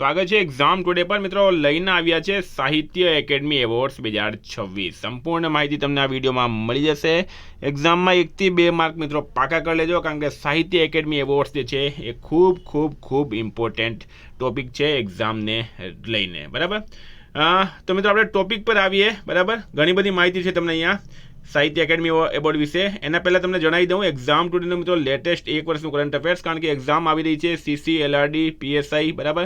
સ્વાગત છે exam today પર મિત્રો લઈને આવ્યા છે સાહિત્ય એકેડમી એવોર્ડ્સ 2026 સંપૂર્ણ માહિતી તમને આ વિડીયોમાં મળી જશે। એક્ઝામમાં 1 થી 2 માર્ક મિત્રો પાકા કરી લેજો, કારણ કે સાહિત્ય એકેડમી એવોર્ડ્સ જે છે એ ખૂબ ઇમ્પોર્ટન્ટ ટોપિક છે એક્ઝામને લઈને, બરાબર। તો મિત્રો આપણે ટોપિક પર આવીએ, બરાબર। ઘણી બધી માહિતી છે તમને અહીંયા સાહિત્ય એકેડમી એવોર્ડ વિશે। એના પહેલાં તમને જણાવી દઉં એક્ઝામ ટુડેનો મિત્રો લેટેસ્ટ 1 વર્ષનું કરંટ અફેર્સ, કારણ કે એક્ઝામ આવી રહી છે CC LRD PSI, બરાબર।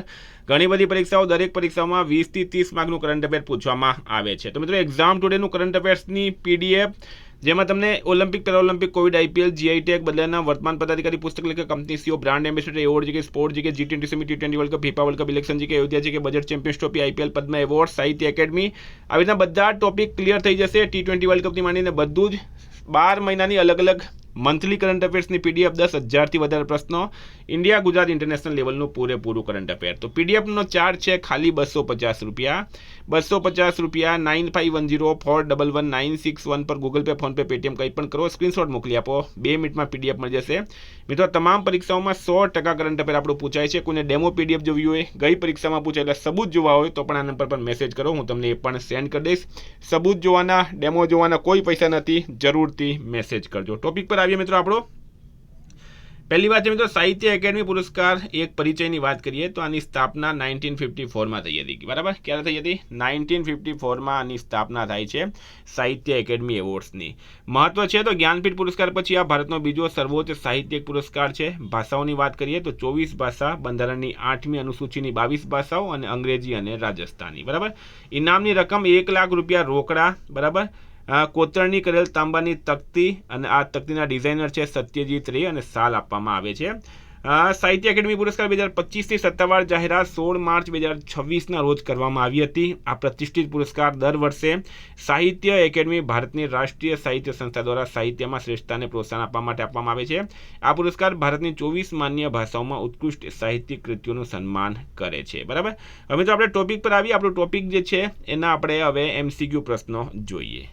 ઘણી બધી પરીક્ષાઓ, દરેક પરીક્ષાઓમાં 20 થી 30 માર્કનું કરંટ અફેર પૂછવામાં આવે છે। તો મિત્રો એક્ઝામ ટુડેનું કરંટ અફેર્સની PDF, જેમાં તમને Olympic, Paralympic, COVID, IPL, GI tag બદલાના વર્તમાન પદાધિકારી પુસ્તક લેખક, company CEO, brand ambassador, award GK, sport GK, G20 semi, T20 world cup, FIFA world cup, election GK, Ayodhya GK, budget, champions trophy, IPL, Padma award, Sahitya Akademi, આવી રીતના બધા ટોપિક ક્લિયર થઈ જશે। T20 વર્લ્ડ કપથી માંડીને બધું જ 12 મહિનાની અલગ મંથલી કરંટ અફેર્સની PDF, 10,000થી વધારે પ્રશ્નો, ઇન્ડિયા, ગુજરાત, ઇન્ટરનેશનલ લેવલનું પૂરેપૂરું કરંટ અફેર। તો PDFનો ચાર્જ છે ખાલી 250 રૂપિયા, 250 રૂપિયા। 9510411961 પર ગૂગલ પે, ફોનપે, પેટીએમ કંઈ પણ કરો, સ્ક્રીનશોટ મોકલી આપો, 2 મિનિટમાં PDF મળી જશે। મિત્રો તમામ પરીક્ષાઓમાં 100% કરંટ અફેર આપણું પૂછાય છે। કોઈને ડેમો PDF જોવી હોય, ગઈ પરીક્ષામાં પૂછાયેલા સબૂત જોવા હોય તો પણ આ નંબર પર મેસેજ કરો, હું તમને એ પણ સેન્ડ કરી દઈશ। સબૂત જોવાના, ડેમો જોવાના કોઈ પૈસા નથી, જરૂરથી મેસેજ કરજો। ટોપિક પર આવીએ મિત્રો આપણો। પહેલી વાત છે મિત્રો સાહિત્ય એકેડમી પુરસ્કાર એક પરિચયની વાત કરીએ તો આની સ્થાપના 1954માં થઈ હતી, બરાબર। ક્યારે થઈ હતી? 1954માં આની સ્થાપના થાય છે સાહિત્ય એકેડમી એવોર્ડ્સની। મહત્વ છે તો જ્ઞાનપીઠ પુરસ્કાર પછી આ ભારતનો બીજો સર્વોચ્ચ સાહિત્યિક પુરસ્કાર છે। ભાષાઓની વાત કરીએ તો 24 ભાષા, બંધારણની 8મી અનુસૂચિની 22 ભાષાઓ અને અંગ્રેજી અને રાજસ્થાની, બરાબર। ઇનામની રકમ 1 લાખ રૂપિયા રોકડા, બરાબર। કોતરણી કરેલ તાંબાની તકતી, અને આ તકતીના ડિઝાઇનર છે સત્યજીત રે, અને સાલ આપવામાં આવે છે। સાહિત્ય એકેડમી પુરસ્કાર 2025ની સત્તાવાર જાહેરાત 16 માર્ચ 2026ના રોજ કરવામાં આવી હતી। આ પ્રતિષ્ઠિત પુરસ્કાર દર વર્ષે સાહિત્ય એકેડમી, ભારતની રાષ્ટ્રીય સાહિત્ય સંસ્થા દ્વારા સાહિત્યમાં શ્રેષ્ઠતાને પ્રોત્સાહન આપવા માટે આપવામાં આવે છે। આ પુરસ્કાર ભારતની 24 માન્ય ભાષાઓમાં ઉત્કૃષ્ટ સાહિત્યિક કૃતિઓનું સન્માન કરે છે, બરાબર। હવે તો આપણે ટોપિક પર આવીએ। આપણો ટોપિક જે છે એના આપણે હવે MCQ પ્રશ્નો જોઈએ।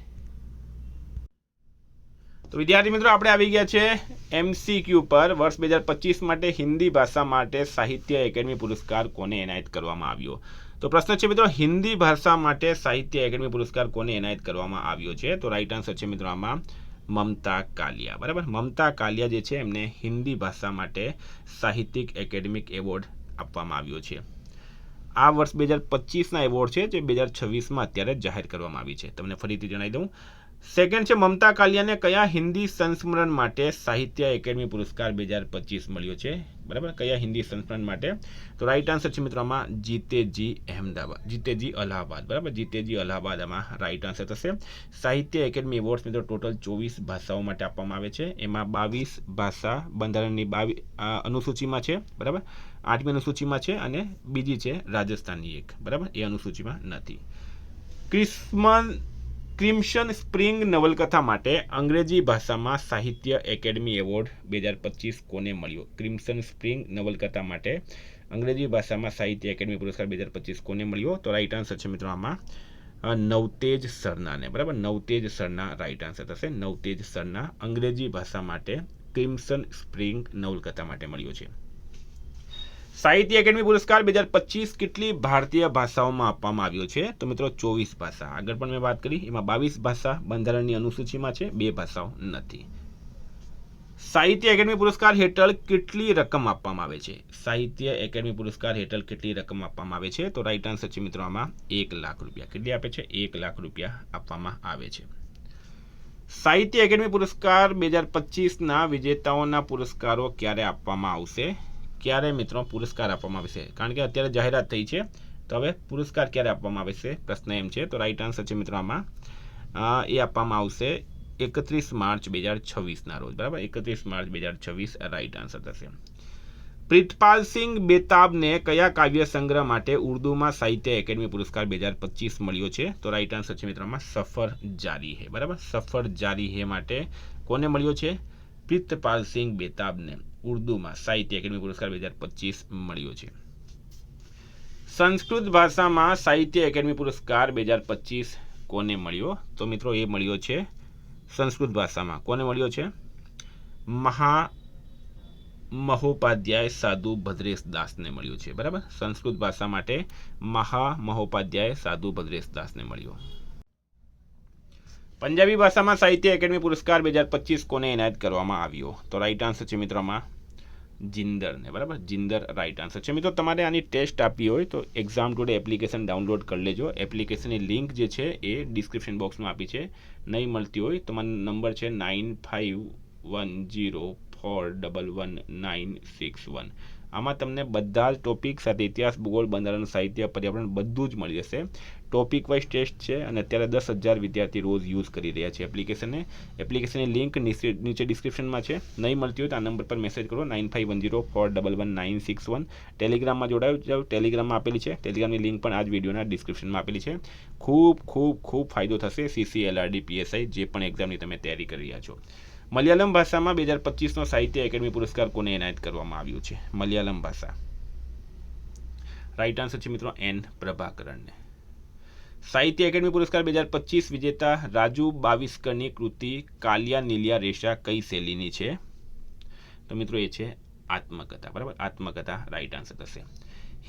તો વિદ્યાર્થી મિત્રો આપણે આવી ગયા છે MCQ પર। વર્ષ 2025 માટે હિન્દી ભાષા માટે સાહિત્ય એકેડમી પુરસ્કાર કોને એનાયત કરવામાં આવ્યો? તો પ્રશ્ન છે મિત્રો, હિન્દી ભાષા માટે સાહિત્ય એકેડમી પુરસ્કાર કોને એનાયત કરવામાં આવ્યો છે? તો રાઈટ આન્સર છે મિત્રો આમાં મમતા કાલિયા, બરાબર। મમતા કાલિયા જે છે એમને હિન્દી ભાષા માટે સાહિત્યિક એકેડમિક એવોર્ડ આપવામાં આવ્યો છે। આ વર્ષ 2025ના એવોર્ડ છે, જે 2026માં અત્યારે જાહેર કરવામાં આવી છે। તમને ફરીથી જણાવી દઉં। સેકન્ડ છે, મમતા કાલિયાને કયા હિન્દી સંસ્મરણ માટે સાહિત્ય એકેડમી પુરસ્કાર 2025 મળ્યો છે, બરાબર। કયા હિન્દી સંસ્મરણ માટે? તો રાઈટ આન્સર છે મિત્રો આમાં જીતેજી અલ્હાબાદ, બરાબર। જીતેજી અલ્હાબાદ આમાં રાઈટ આન્સર થશે। સાહિત્ય એકેડમી એવોર્ડ્સ મિત્રો ટોટલ 24 ભાષાઓ માટે આપવામાં આવે છે। એમાં 22 ભાષા બંધારણની 22 અનુસૂચિમાં છે, બરાબર। 8મી અનુસૂચિમાં છે, અને બીજી છે રાજસ્થાનની એક, બરાબર, એ અનુસૂચિમાં નથી। ક્રિમ્સન સ્પ્રિંગ નવલકથા માટે અંગ્રેજી ભાષામાં સાહિત્ય એકેડમી એવોર્ડ 2025 કોને મળ્યો? ક્રિમ્સન સ્પ્રિંગ નવલકથા માટે અંગ્રેજી ભાષામાં સાહિત્ય એકેડમી પુરસ્કાર 2025 કોને મળ્યો? તો રાઈટ આન્સર છે મિત્રો આમાં નવતેજ સરનાને, બરાબર। નવતેજ સરના રાઈટ આન્સર થશે। નવતેજ સરના અંગ્રેજી ભાષા માટે ક્રિમ્સન સ્પ્રિંગ નવલકથા માટે મળ્યો છે। સાહિત્ય એકેડમી પુરસ્કાર 2025 કેટલી ભારતીય ભાષાઓમાં આપવામાં આવ્યો છે? તો મિત્રો 24 ભાષા। આગળ પણ મેં વાત કરી, એમાં 22 ભાષા બંધારણની અનુસૂચિમાં છે, 2 ભાષાઓ નથી। સાહિત્ય એકેડમી પુરસ્કાર હેઠળ કેટલી રકમ આપવામાં આવે છે? સાહિત્ય એકેડમી પુરસ્કાર હેઠળ કેટલી રકમ આપવામાં આવે છે? તો રાઈટ આન્સર છે મિત્રો આમાં 1 લાખ રૂપિયા। કેટલી આપે છે? 1 લાખ રૂપિયા આપવામાં આવે છે। સાહિત્ય એકેડમી પુરસ્કાર 2025ના વિજેતાઓના પુરસ્કારો ક્યારે આપવામાં આવશે? ક્યારે મિત્રો પુરસ્કાર આપવામાં આવશે? કારણ કે અત્યારે જાહેરાત થઈ છે, તો હવે પુરસ્કાર ક્યારે આપવામાં આવશે પ્રશ્ન એમ છે। તો રાઈટ આન્સર છે મિત્રો આમાં એ આપવામાં આવશે 31 માર્ચ 2026ના રોજ, બરાબર। 31 માર્ચ 2026 રાઈટ આન્સર થશે। પ્રીતપાલસિંહ બેતાબને કયા કાવ્ય સંગ્રહ માટે ઉર્દુમાં સાહિત્ય એકેડમી પુરસ્કાર 2025 મળ્યો છે? તો રાઈટ આન્સર છે મિત્રો આમાં સફર જારી હે, બરાબર। સફર જારી હે માટે કોને મળ્યો છે? પ્રીતપાલસિંહ બેતાબને ઉર્દુમાં સાહિત્ય એકેડમી પુરસ્કાર 2025 મળ્યો છે। સંસ્કૃત ભાષામાં સાહિત્ય એકેડમી પુરસ્કાર 2025 કોને મળ્યો? તો મિત્રો એ મળ્યો છે સંસ્કૃત ભાષામાં કોને મળ્યો છે? મહોપાધ્યાય સાધુ ભદ્રેશ દાસને મળ્યું છે, બરાબર. સંસ્કૃત ભાષા માટે મહોપાધ્યાય સાધુ ભદ્રેશ દાસને મળ્યો. પંજાબી ભાષામાં સાહિત્ય એકેડમી પુરસ્કાર 2025 કોને એનાયત કરવામાં આવ્યો? તો રાઈટ આન્સર છે મિત્રોમાં જિંદરને, બરાબર. જિંદર રાઈટ આન્સર છે. મિત્રો તમારે આની ટેસ્ટ આપવી હોય તો એક્ઝામ ટુડે એપ્લિકેશન ડાઉનલોડ કરી લેજો. એપ્લિકેશનની લિંક જે છે એ ડિસ્ક્રિપ્શન બોક્સમાં આપી છે. નહીં મળતી હોય તો મને નંબર છે 9510411961. આમાં તમને બધા જ ટોપિક સાથે ઇતિહાસ, ભૂગોળ, બંધારણ, સાહિત્ય, પર્યાવરણ બધું જ મળી જશે. ટોપિક વાઇઝ ટેસ્ટ છે અને અત્યારે 10,000 વિદ્યાર્થી રોજ યુઝ કરી રહ્યા છે એપ્લિકેશનને. એપ્લિકેશનની લિંક નીચે ડિસ્ક્રિપ્શનમાં છે. નહીં મળતી હોય તો આ નંબર પર મેસેજ કરો 9510411961. ટેલિગ્રામમાં જોડાયો જાઓ, ટેલિગ્રામમાં આપેલી છે. ટેલિગ્રામની લિંક પણ આ જ વિડીયોના ડિસ્ક્રિપ્શનમાં આપેલી છે. ખૂબ ફાયદો થશે CC LRD PSI જે પણ એક્ઝામની તમે તૈયારી કરી રહ્યા છો. મલયાલમ ભાષામાં 2025નો સાહિત્ય એકેડમી પુરસ્કાર કોને એનાયત કરવામાં આવ્યું છે? મલયાલમ ભાષા રાઈટ આન્સર છે મિત્રો N પ્રભાકરણને. સાહિત્ય એકેડમી પુરસ્કાર 2025 વિજેતા રાજુ બાવિસ્કરની કૃતિ કાલિયા નીલિયા રેશા કઈ શૈલીની છે? તો મિત્રો એ છે આત્મકથા, બરાબર. આત્મકથા રાઈટ આન્સર થશે.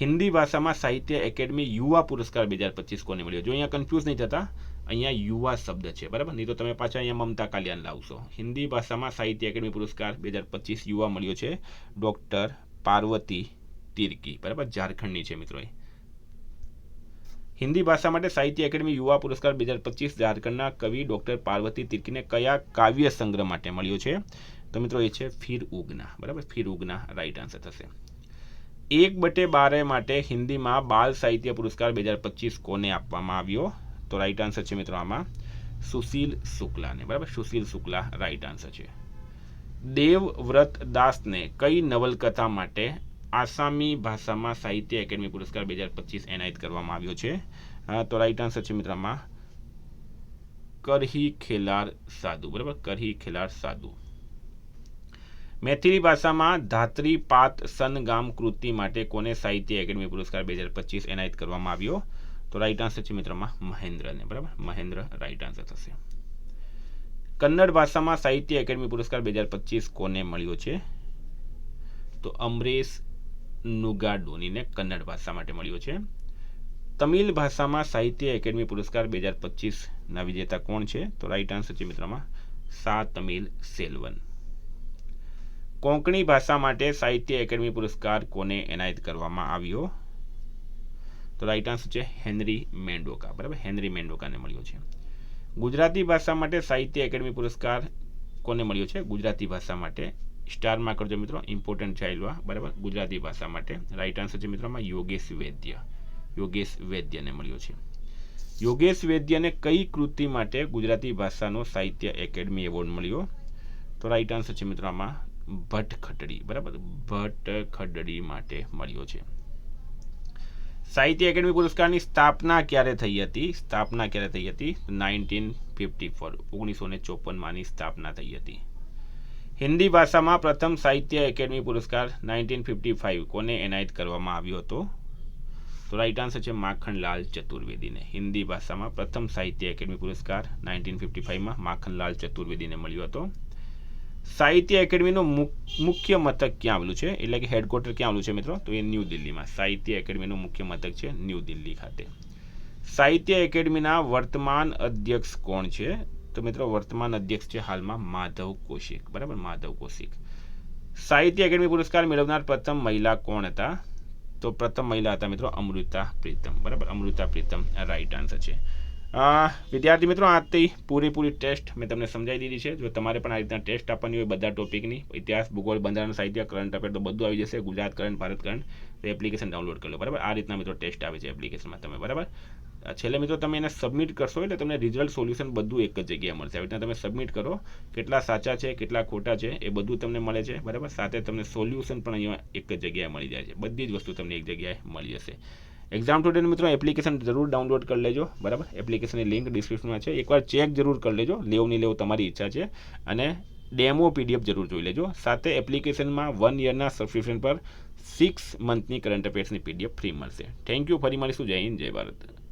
હિન્દી ભાષામાં સાહિત્ય એકેડમી યુવા પુરસ્કાર 2025 કોને મળ્યો? જો અહીંયા કન્ફ્યુઝ નહીં થતા, અહીંયા યુવા શબ્દ છે, બરાબર. નહીં તો તમે પાછા અહીંયા મમતા કાલિયાન લાવશો. હિન્દી ભાષામાં સાહિત્ય એકેડમી પુરસ્કાર 2025 યુવા મળ્યો છે ડૉક્ટર પાર્વતી તિર્કી, બરાબર. ઝારખંડની છે મિત્રો. હિન્દી ભાષા માટે સાહિત્ય એકેડમી યુવા પુરસ્કાર 2025 ઝારખંડના કવિ ડૉક્ટર પાર્વતી તિર્કીને કયા કાવ્ય સંગ્રહ માટે મળ્યો છે? તો મિત્રો એ છે ફિર ઉગના, બરાબર. ફિર ઉગના રાઈટ આન્સર થશે. 1/12 માટે હિન્દીમાં બાલ સાહિત્ય પુરસ્કાર 2025 કોને આપવામાં આવ્યો? તો રાઈટ આન્સર છે મિત્રો આમાં સુશીલ શુક્લાને, બરાબર. સુશીલ શુક્લા રાઈટ આન્સર છે. દેવવ્રત દાસને કઈ નવલકથા માટે આસામી ભાષામાં સાહિત્ય એકેડમી પુરસ્કાર 2025 એનાયત કરવામાં આવ્યો છે? તો રાઈટ આન્સર છે મિત્રો આમાં કરહી ખેલાર સાધુ, બરાબર. કરહી ખેલાર સાધુ. મૈથિલી ભાષામાં ધાત્રી પાત સનગામ કૃતિ માટે કોને સાહિત્ય એકેડમી પુરસ્કાર 2025 એનાયત કરવામાં આવ્યો? તો રાઈટ આન્સર છે મિત્રોમાં મહેન્દ્રને, બરાબર. મહેન્દ્ર રાઈટ આન્સર થશે. કન્નડ ભાષામાં સાહિત્ય એકેડમી પુરસ્કાર 2025 કોને મળ્યો છે? તો અમરેશ નુગાડોનીને કન્નડ ભાષા માટે મળ્યો છે. તમિલ ભાષામાં સાહિત્ય એકેડમી પુરસ્કાર 2025ના વિજેતા કોણ છે? તો રાઈટ આન્સર છે મિત્રોમાં સા તમિલ સેલ્વન. કોંકણી ભાષા માટે સાહિત્ય એકેડમી પુરસ્કાર કોને એનાયત કરવામાં આવ્યો? તો રાઈટ આન્સર છે હેનરી મેન્ડોકા, બરાબર. હેનરી મેન્ડોકાને મળ્યો છે. ગુજરાતી ભાષા માટે સાહિત્ય એકેડમી પુરસ્કાર કોને મળ્યો છે? ગુજરાતી ભાષા માટે સ્ટારમાં કરજો મિત્રો, ઇમ્પોર્ટન્ટ છે આયલવા, બરાબર. ગુજરાતી ભાષા માટે રાઈટ આન્સર છે મિત્રોમાં યોગેશ વૈદ્યને મળ્યો છે. યોગેશ વૈદ્યને કઈ કૃતિ માટે ગુજરાતી ભાષાનો સાહિત્ય એકેડમી એવોર્ડ મળ્યો? તો રાઈટ આન્સર છે મિત્રો આમાં ભટ્ટખડડી, બરાબર. ભટ્ટખડડી માટે મળ્યો છે. સાહિત્ય એકેડમી પુરસ્કારની સ્થાપના ક્યારે થઈ હતી? 1954, 1954 સ્થાપના થઈ હતી. હિન્દી ભાષામાં પ્રથમ સાહિત્ય એકેડમી પુરસ્કાર 1955 કોને એનાયત કરવામાં આવ્યો હતો? તો રાઈટ આન્સર છે માખણલાલ ચતુર્વેદીને. હિન્દી ભાષામાં પ્રથમ સાહિત્ય એકેડમી પુરસ્કાર 1955માં માખણલાલ ચતુર્વેદીને મળ્યો હતો. સાહિત્ય એકેડમીનું મુખ્ય મથક ક્યાં આવેલું છે, એટલે કે હેડક્વાર્ટર ક્યાં આવેલું છે મિત્રો? તો એ ન્યૂ દિલ્હીમાં. સાહિત્ય એકેડમીનું મુખ્ય મથક છે ન્યૂ દિલ્હી ખાતે. સાહિત્ય એકેડમીના વર્તમાન અધ્યક્ષ કોણ છે? તો મિત્રો વર્તમાન અધ્યક્ષ છે હાલમાં માધવ કૌશિક, બરાબર. માધવ કૌશિક. સાહિત્ય એકેડમી પુરસ્કાર મેળવનાર પ્રથમ મહિલા કોણ હતા? તો પ્રથમ મહિલા હતા મિત્રો અમૃતા પ્રીતમ, બરાબર. અમૃતા પ્રીતમ રાઈટ આન્સર છે. વિદ્યાર્થી મિત્રો આજથી પૂરેપૂરી ટેસ્ટ મેં તમને સમજાવી દીધી છે. જો તમારે પણ આ રીતના ટેસ્ટ આપવાની હોય બધા ટોપિકની, ઇતિહાસ, ભૂગોળ, બંધારણ, સાહિત્ય, કરંટ અફેર તો બધું આવી જશે. ગુજરાત કરંટ, ભારત કરંટ, તો એપ્લિકેશન ડાઉનલોડ કરી લો, બરાબર. આ રીતના મિત્રો ટેસ્ટ આવે છે એપ્લિકેશનમાં તમે, બરાબર. છેલ્લે મિત્રો તમે એને સબમિટ કરશો એટલે તમને રિઝલ્ટ સોલ્યુશન બધું એક જ જગ્યાએ મળશે. આવી રીતના તમે સબમિટ કરો, કેટલા સાચા છે કેટલા ખોટા છે એ બધું તમને મળે છે, બરાબર. સાથે તમને સોલ્યુશન પણ અહીંયા એક જ જગ્યાએ મળી જાય છે. બધી જ વસ્તુ તમને એક જગ્યાએ મળી જશે. એક્ઝામ ટુડે મિત્રો એપ્લિકેશન જરૂર ડાઉનલોડ કરી લેજો, બરાબર. એપ્લિકેશનની લિંક ડિસ્ક્રિપ્શનમાં છે. એકવાર ચેક જરૂર કરી લેજો, લેવું નહીં લેવું તમારી ઈચ્છા છે. અને ડેમો PDF જરૂર જોઈ લેજો. સાથે એપ્લિકેશનમાં 1 યરના સબસ્ક્રિપ્શન પર 6 મંથની કરંટ અફેર્સની PDF ફ્રી મળશે. Thank you. ફરી મળીશું. જય હિન્દ, જય ભારત.